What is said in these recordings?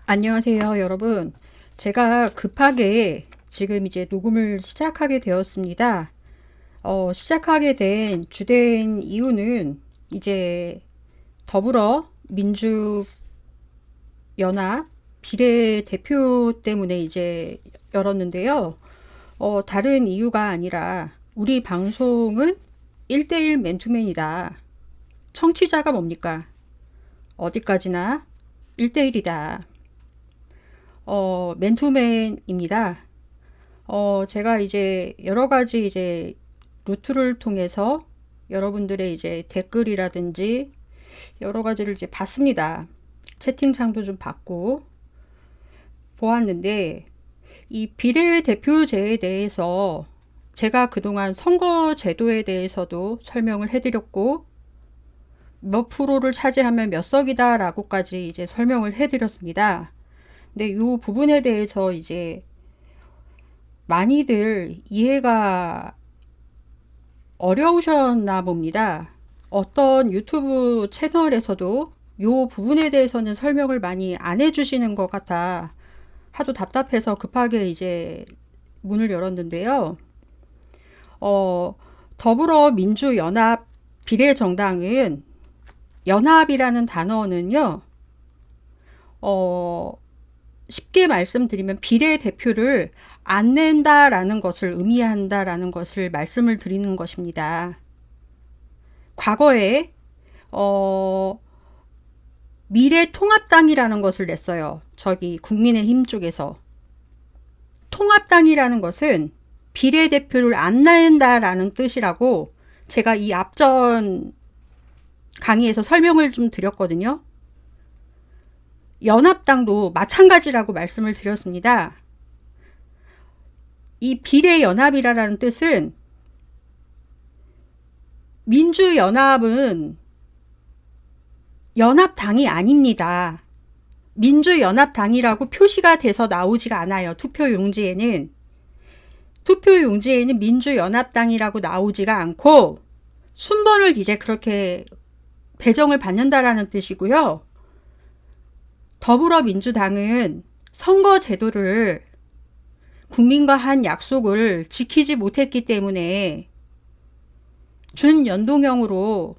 안녕하세요, 여러분. 제가 급하게 지금 이제 녹음을 시작하게 되었습니다. 시작하게 된 주된 이유는 이제 더불어 민주연합 비례대표 때문에 이제 열었는데요. 다른 이유가 아니라 우리 방송은 1대1 맨투맨이다. 청취자가 뭡니까? 어디까지나 1대1이다. 맨투맨입니다. 제가 이제 여러 가지 이제 루트를 통해서 여러분들의 이제 댓글이라든지 여러 가지를 이제 봤습니다. 채팅창도 좀 받고 보았는데 이 비례대표제에 대해서 제가 그동안 선거제도에 대해서도 설명을 해드렸고 몇 프로를 차지하면 몇 석이다 라고까지 이제 설명을 해드렸습니다. 근데 이 부분에 대해서 이제 많이들 이해가 어려우셨나 봅니다. 어떤 유튜브 채널에서도 이 부분에 대해서는 설명을 많이 안 해주시는 것 같아 하도 답답해서 급하게 이제 문을 열었는데요. 더불어민주연합 비례정당은 연합이라는 단어는요, 쉽게 말씀드리면 비례대표를 안 낸다라는 것을 의미한다라는 것을 말씀을 드리는 것입니다. 과거에 미래통합당이라는 것을 냈어요. 저기 국민의힘 쪽에서. 통합당이라는 것은 비례대표를 안 낸다라는 뜻이라고 제가 이 앞전 강의에서 설명을 좀 드렸거든요. 연합당도 마찬가지라고 말씀을 드렸습니다. 이 비례연합이라는 뜻은 민주연합은 연합당이 아닙니다. 민주연합당이라고 표시가 돼서 나오지가 않아요. 투표용지에는 민주연합당이라고 나오지가 않고 순번을 이제 그렇게 배정을 받는다라는 뜻이고요. 더불어민주당은 선거제도를 국민과 한 약속을 지키지 못했기 때문에 준연동형으로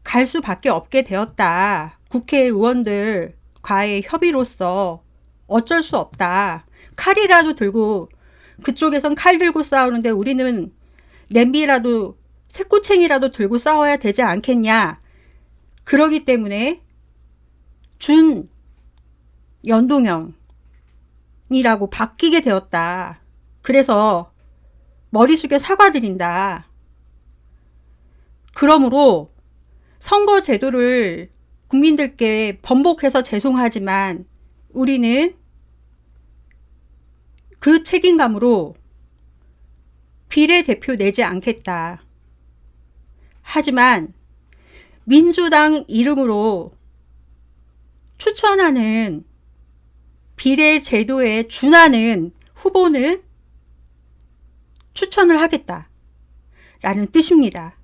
갈 수밖에 없게 되었다. 국회의원들과의 협의로서 어쩔 수 없다. 칼이라도 들고 그쪽에선 칼 들고 싸우는데 우리는 냄비라도 새꼬챙이라도 들고 싸워야 되지 않겠냐. 그러기 때문에 준연동형이라고 바뀌게 되었다. 그래서 머리 숙여 사과드린다. 그러므로 선거제도를 국민들께 번복해서 죄송하지만 우리는 그 책임감으로 비례대표 내지 않겠다. 하지만 민주당 이름으로 추천하는 비례제도에 준하는 후보는 추천을 하겠다. 라는 뜻입니다.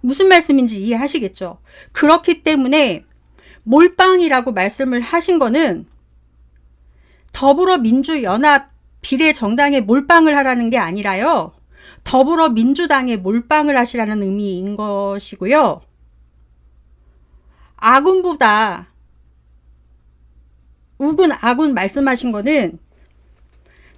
무슨 말씀인지 이해하시겠죠? 그렇기 때문에 몰빵이라고 말씀을 하신 거는 더불어민주연합 비례정당에 몰빵을 하라는 게 아니라요. 더불어민주당에 몰빵을 하시라는 의미인 것이고요. 아군보다 아군 말씀하신 거는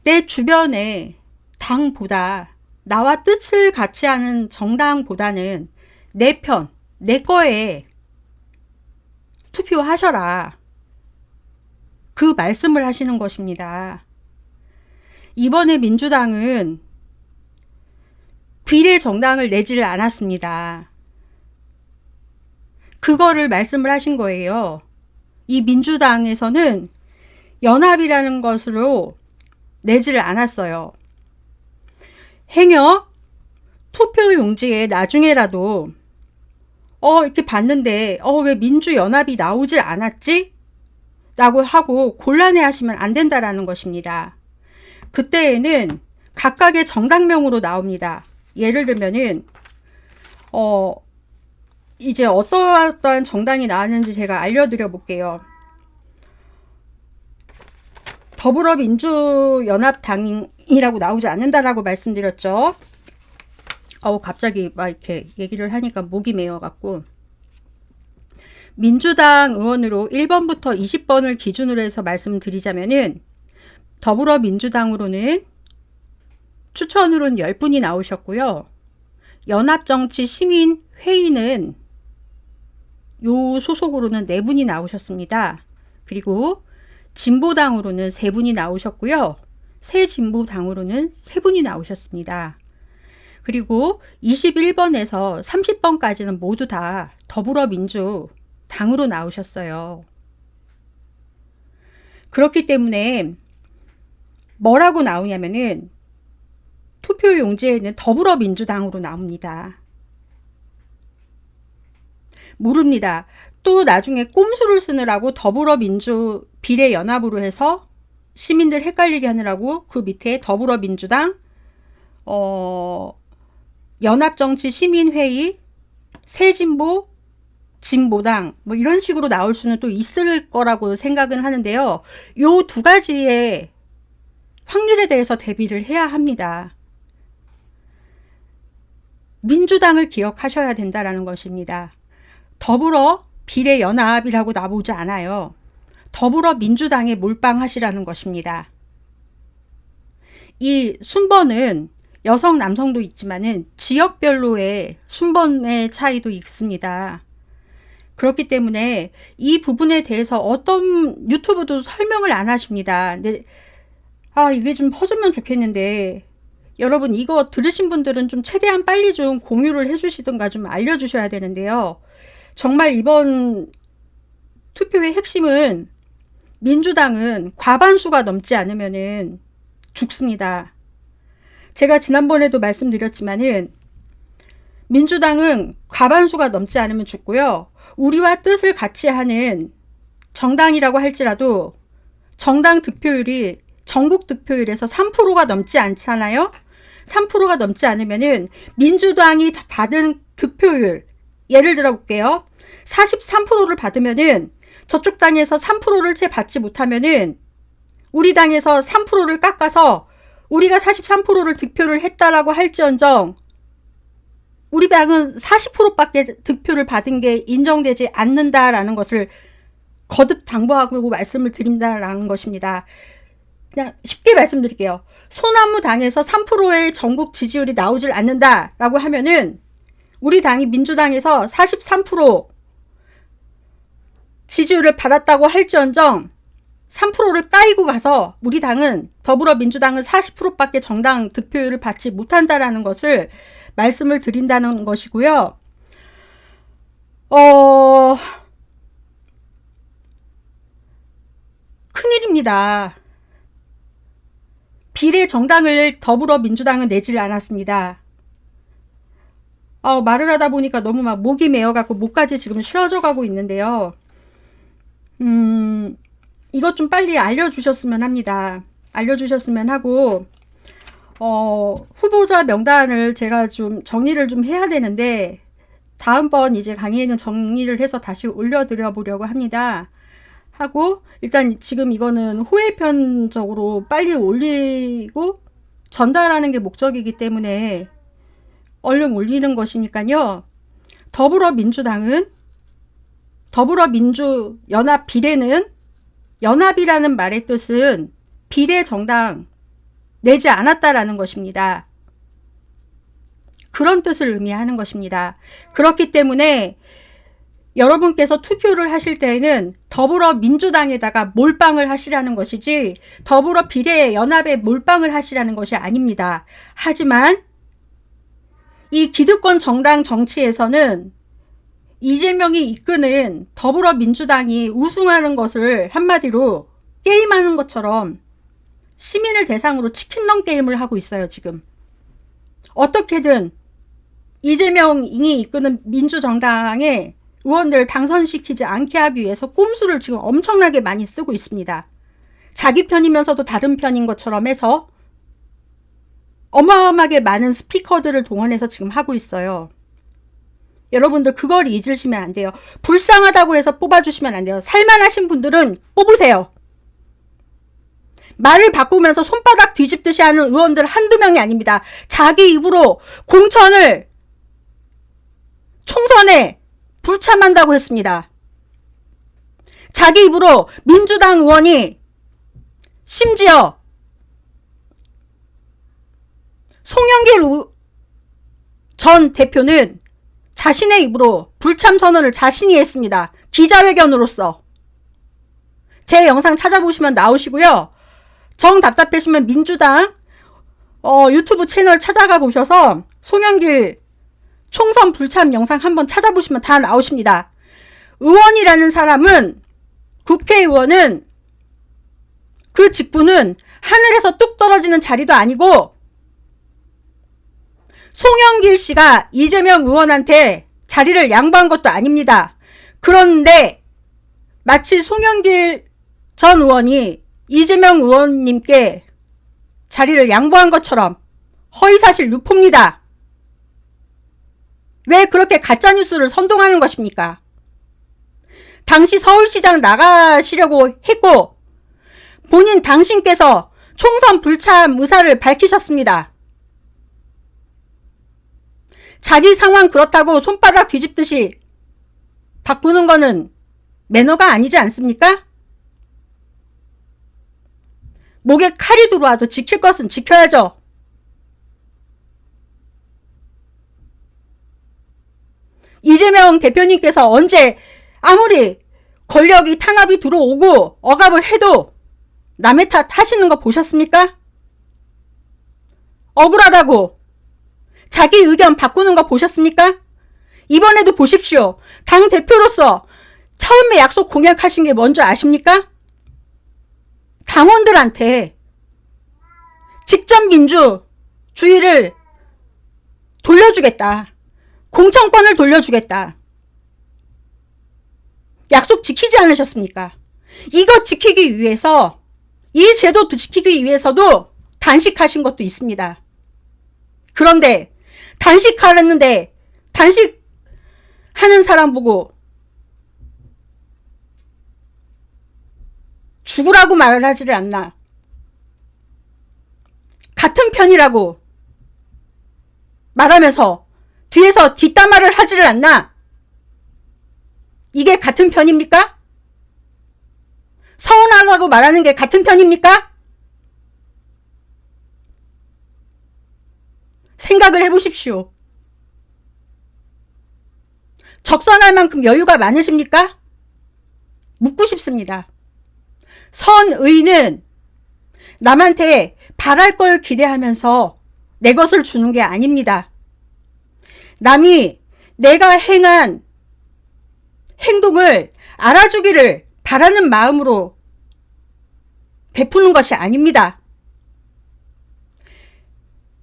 내 주변에 당보다 나와 뜻을 같이 하는 정당보다는 내 편, 내 거에 투표하셔라. 그 말씀을 하시는 것입니다. 이번에 민주당은 비례정당을 내지를 않았습니다. 그거를 말씀을 하신 거예요. 이 민주당에서는 연합이라는 것으로 내지를 않았어요. 행여 투표용지에 나중에라도 이렇게 봤는데 왜 민주연합이 나오질 않았지? 라고 하고 곤란해 하시면 안 된다라는 것입니다. 그때에는 각각의 정당명으로 나옵니다. 예를 들면은 이제 어떠한 정당이 나왔는지 제가 알려드려 볼게요. 더불어민주연합당이라고 나오지 않는다라고 말씀드렸죠. 갑자기 막 이렇게 얘기를 하니까 목이 메어갖고. 민주당 의원으로 1번부터 20번을 기준으로 해서 말씀드리자면은 더불어민주당으로는 추천으로는 10분이 나오셨고요. 연합정치시민회의는 요 소속으로는 4분이 나오셨습니다. 그리고 진보당으로는 3분이 나오셨고요. 새진보당으로는 3분이 나오셨습니다. 그리고 21번에서 30번까지는 모두 다 더불어민주당으로 나오셨어요. 그렇기 때문에 뭐라고 나오냐면은 투표 용지에는 더불어민주당으로 나옵니다. 모릅니다. 또 나중에 꼼수를 쓰느라고 더불어민주 비례연합으로 해서 시민들 헷갈리게 하느라고 그 밑에 더불어민주당 연합정치시민회의 새진보 진보당 뭐 이런 식으로 나올 수는 또 있을 거라고 생각은 하는데요. 요 두 가지의 확률에 대해서 대비를 해야 합니다. 민주당을 기억하셔야 된다라는 것입니다. 더불어 비례연합이라고 나오지 않아요. 더불어민주당에 몰빵하시라는 것입니다. 이 순번은 여성 남성도 있지만은 지역별로의 순번의 차이도 있습니다. 그렇기 때문에 이 부분에 대해서 어떤 유튜브도 설명을 안 하십니다. 근데 이게 좀 퍼주면 좋겠는데 여러분 이거 들으신 분들은 좀 최대한 빨리 좀 공유를 해주시든가 좀 알려주셔야 되는데요. 정말 이번 투표의 핵심은 민주당은 과반수가 넘지 않으면은 죽습니다. 제가 지난번에도 말씀드렸지만은 민주당은 과반수가 넘지 않으면 죽고요. 우리와 뜻을 같이 하는 정당이라고 할지라도 정당 득표율이 전국 득표율에서 3%가 넘지 않잖아요. 3%가 넘지 않으면은 민주당이 받은 득표율, 예를 들어 볼게요. 43%를 받으면은 저쪽 당에서 3%를 채 받지 못하면은 우리 당에서 3%를 깎아서 우리가 43%를 득표를 했다라고 할지언정 우리 당은 40%밖에 득표를 받은 게 인정되지 않는다라는 것을 거듭 당부하고 말씀을 드린다라는 것입니다. 그냥 쉽게 말씀드릴게요. 소나무 당에서 3%의 전국 지지율이 나오질 않는다라고 하면은 우리 당이 민주당에서 43% 지지율을 받았다고 할지언정 3%를 까이고 가서 우리 당은 더불어민주당은 40%밖에 정당 득표율을 받지 못한다라는 것을 말씀을 드린다는 것이고요. 큰일입니다. 비례 정당을 더불어민주당은 내질 않았습니다. 말을 하다 보니까 너무 막 목이 메어갖고 목까지 지금 쉬어져 가고 있는데요. 이것 좀 빨리 알려주셨으면 합니다. 알려주셨으면 하고 후보자 명단을 제가 좀 정리를 좀 해야 되는데 다음번 이제 강의에는 정리를 해서 다시 올려드려 보려고 합니다. 하고 일단 지금 이거는 후회편적으로 빨리 올리고 전달하는 게 목적이기 때문에 얼른 올리는 것이니까요. 더불어민주연합 비례는 연합이라는 말의 뜻은 비례 정당 내지 않았다라는 것입니다. 그런 뜻을 의미하는 것입니다. 그렇기 때문에 여러분께서 투표를 하실 때에는 더불어민주당에다가 몰빵을 하시라는 것이지 더불어 비례연합에 몰빵을 하시라는 것이 아닙니다. 하지만 이 기득권 정당 정치에서는 이재명이 이끄는 더불어민주당이 우승하는 것을 한마디로 게임하는 것처럼 시민을 대상으로 치킨런 게임을 하고 있어요. 지금 어떻게든 이재명이 이끄는 민주정당의 의원들을 당선시키지 않게 하기 위해서 꼼수를 지금 엄청나게 많이 쓰고 있습니다. 자기 편이면서도 다른 편인 것처럼 해서 어마어마하게 많은 스피커들을 동원해서 지금 하고 있어요. 여러분들 그걸 잊으시면 안 돼요. 불쌍하다고 해서 뽑아주시면 안 돼요. 살만하신 분들은 뽑으세요. 말을 바꾸면서 손바닥 뒤집듯이 하는 의원들 한두 명이 아닙니다. 자기 입으로 공천을 총선에 불참한다고 했습니다. 자기 입으로 민주당 의원이 심지어 송영길 전 대표는 자신의 입으로 불참 선언을 자신이 했습니다. 기자회견으로서. 제 영상 찾아보시면 나오시고요. 정 답답하시면 민주당 유튜브 채널 찾아가 보셔서 송영길 총선 불참 영상 한번 찾아보시면 다 나오십니다. 의원이라는 사람은, 국회의원은, 그 직분은 하늘에서 뚝 떨어지는 자리도 아니고, 송영길 씨가 이재명 의원한테 자리를 양보한 것도 아닙니다. 그런데 마치 송영길 전 의원이 이재명 의원님께 자리를 양보한 것처럼 허위사실 유포입니다. 왜 그렇게 가짜뉴스를 선동하는 것입니까? 당시 서울시장 나가시려고 했고 당신께서 총선 불참 의사를 밝히셨습니다. 자기 상황 그렇다고 손바닥 뒤집듯이 바꾸는 거는 매너가 아니지 않습니까? 목에 칼이 들어와도 지킬 것은 지켜야죠. 이재명 대표님께서 언제 아무리 권력이 탄압이 들어오고 억압을 해도 남의 탓 하시는 거 보셨습니까? 억울하다고 자기 의견 바꾸는 거 보셨습니까? 이번에도 보십시오. 당 대표로서 처음에 약속 공약하신 게 뭔지 아십니까? 당원들한테 직접 민주주의를 돌려주겠다. 공천권을 돌려주겠다. 약속 지키지 않으셨습니까? 이거 지키기 위해서, 이 제도 지키기 위해서도 단식하신 것도 있습니다. 그런데 단식하는데 단식하는 사람 보고 죽으라고 말을 하지를 않나. 같은 편이라고 말하면서 뒤에서 뒷담화를 하지를 않나. 이게 같은 편입니까? 서운하다고 말하는 게 같은 편입니까? 생각을 해보십시오. 적선할 만큼 여유가 많으십니까? 묻고 싶습니다. 선의는 남한테 바랄 걸 기대하면서 내 것을 주는 게 아닙니다. 남이 내가 행한 행동을 알아주기를 바라는 마음으로 베푸는 것이 아닙니다.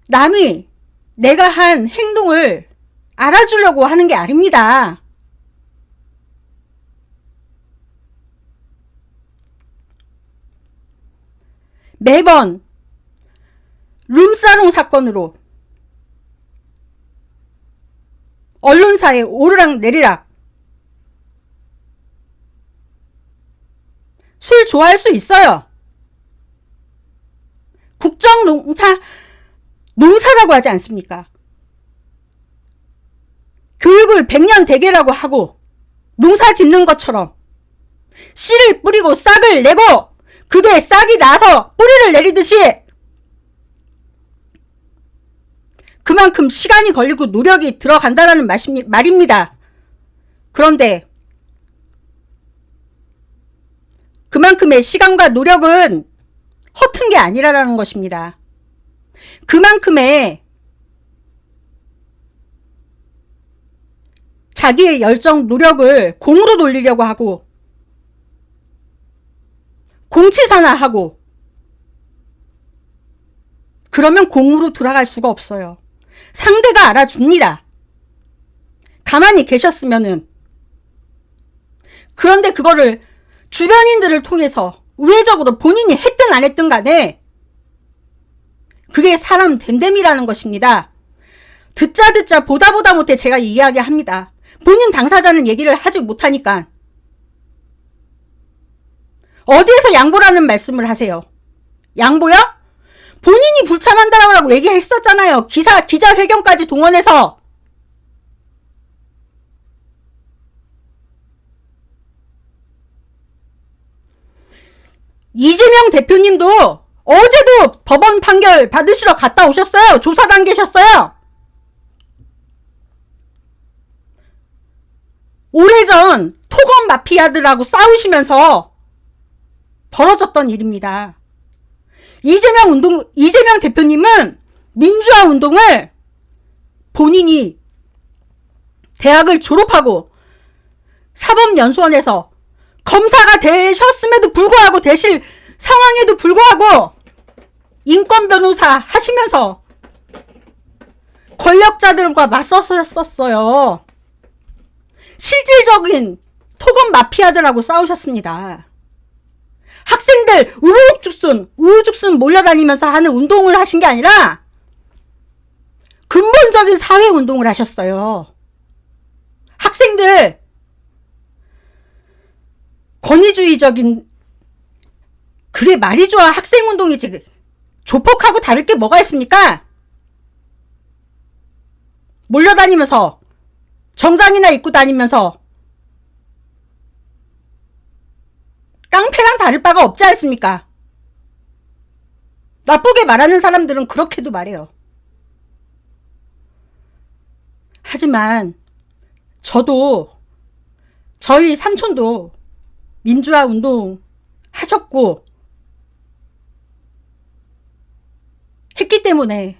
남이 내가 한 행동을 알아주려고 하는 게 아닙니다. 매번 룸사롱 사건으로 언론사에 오르락 내리락. 술 좋아할 수 있어요. 농사라고 하지 않습니까? 교육을 100년 대계라고 하고 농사 짓는 것처럼 씨를 뿌리고 싹을 내고 그게 싹이 나서 뿌리를 내리듯이 그만큼 시간이 걸리고 노력이 들어간다라는 말입니다. 그런데 그만큼의 시간과 노력은 허튼 게 아니라는 것입니다. 그만큼의 자기의 열정, 노력을 공으로 돌리려고 하고 공치사나하고 그러면 공으로 돌아갈 수가 없어요. 상대가 알아줍니다. 가만히 계셨으면은. 그런데 그거를 주변인들을 통해서 우회적으로 본인이 했든 안 했든 간에 그게 사람 됨됨이라는 것입니다. 듣자 보다 못해 제가 이야기합니다. 본인 당사자는 얘기를 하지 못하니까. 어디에서 양보라는 말씀을 하세요? 양보요? 본인이 불참한다라고 얘기했었잖아요. 기자회견까지 동원해서. 이재명 대표님도 어제도 법원 판결 받으시러 갔다 오셨어요. 조사 단계셨어요. 오래전 토건 마피아들하고 싸우시면서 벌어졌던 일입니다. 이재명 대표님은 민주화 운동을 본인이 대학을 졸업하고 사법연수원에서 검사가 되셨음에도 불구하고 되실 상황에도 불구하고 인권 변호사 하시면서 권력자들과 맞섰었어요. 실질적인 토건 마피아들하고 싸우셨습니다. 학생들 우후죽순 몰려다니면서 하는 운동을 하신 게 아니라 근본적인 사회 운동을 하셨어요. 학생들 권위주의적인, 그래 말이 좋아, 학생운동이지 조폭하고 다를 게 뭐가 있습니까? 몰려다니면서 정장이나 입고 다니면서 깡패랑 다를 바가 없지 않습니까? 나쁘게 말하는 사람들은 그렇게도 말해요. 하지만 저희 삼촌도 민주화 운동 하셨고 했기 때문에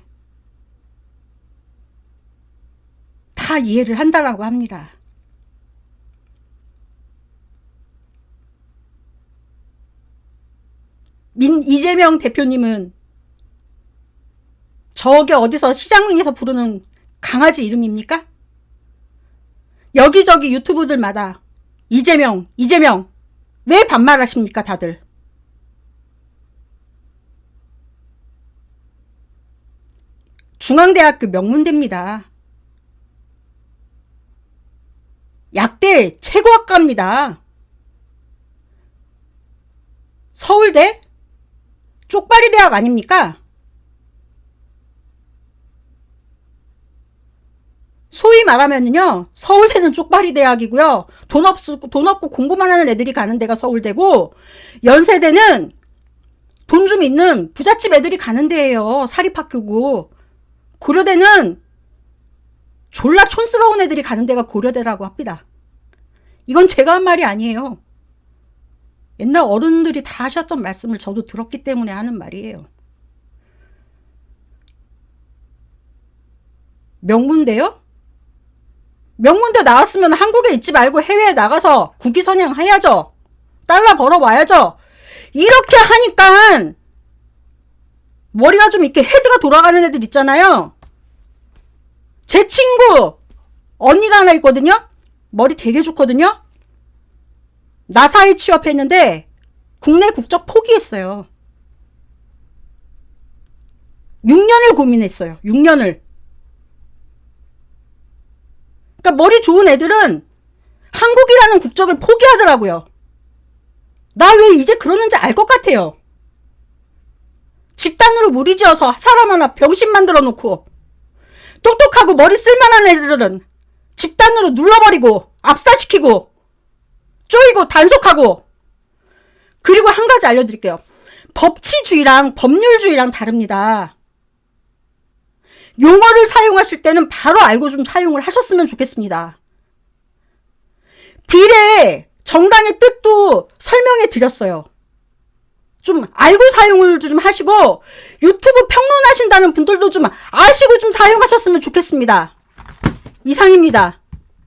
다 이해를 한다라고 합니다. 이재명 대표님은 저게 어디서 시장에서 부르는 강아지 이름입니까? 여기저기 유튜브들마다 이재명 왜 반말하십니까 다들? 중앙대학교 명문대입니다. 약대 최고학과입니다. 서울대? 쪽발이 대학 아닙니까? 소위 말하면요, 서울대는 쪽발이 대학이고요. 돈 없고 공부만 하는 애들이 가는 데가 서울대고, 연세대는 돈 좀 있는 부잣집 애들이 가는 데예요. 사립학교고. 고려대는 졸라 촌스러운 애들이 가는 데가 고려대라고 합니다. 이건 제가 한 말이 아니에요. 옛날 어른들이 다 하셨던 말씀을 저도 들었기 때문에 하는 말이에요. 명문대요? 명문대 나왔으면 한국에 있지 말고 해외에 나가서 국위선양 해야죠. 달러 벌어와야죠. 이렇게 하니까 머리가 좀 이렇게 헤드가 돌아가는 애들 있잖아요. 제 친구 언니가 하나 있거든요. 머리 되게 좋거든요. 나사에 취업했는데 국내 국적 포기했어요. 6년을 고민했어요. 6년을. 그러니까 머리 좋은 애들은 한국이라는 국적을 포기하더라고요. 나 왜 이제 그러는지 알 것 같아요. 집단으로 무리지어서 사람 하나 병신 만들어 놓고, 똑똑하고 머리 쓸만한 애들은 집단으로 눌러버리고 압사시키고 쪼이고 단속하고. 그리고 한 가지 알려드릴게요. 법치주의랑 법률주의랑 다릅니다. 용어를 사용하실 때는 바로 알고 좀 사용을 하셨으면 좋겠습니다. 비례 정당의 뜻도 설명해 드렸어요. 좀 알고 사용을 좀 하시고, 유튜브 평론하신다는 분들도 좀 아시고 좀 사용하셨으면 좋겠습니다. 이상입니다.